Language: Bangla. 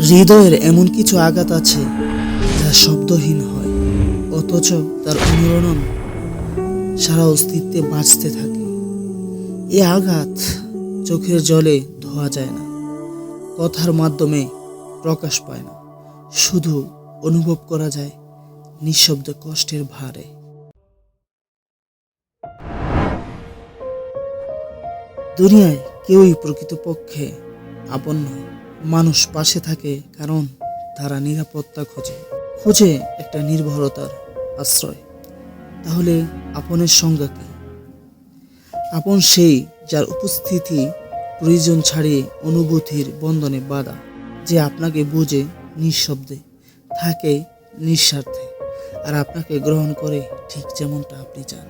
হৃদয়ের এমন কিছু আঘাত আছে যা শব্দহীন হয়, অথচ তার অনুরণন সারা অস্তিত্বে বাঁচতে থাকে। এই আঘাত চোখের জলে ধোয়া যায় না, কথার মাধ্যমে প্রকাশ পায় না, শুধু অনুভব করা যায় নিঃশব্দ কষ্টের ভারে। দুনিয়ায় কেউই প্রকৃতপক্ষে আপন নয়। মানুষ পাশে থাকে কারণ তারা নিরাপত্তা খোঁজে, খোঁজে একটা নির্ভরতার আশ্রয়। তাহলে আপনের সংজ্ঞা কি? আপন সেই যার উপস্থিতি প্রয়োজন ছাড়িয়ে অনুভূতির বন্ধনে বাঁধা, যে আপনাকে বুঝে নিঃশব্দে, থাকে নিঃস্বার্থে, আর আপনাকে গ্রহণ করে ঠিক যেমনটা আপনি চান।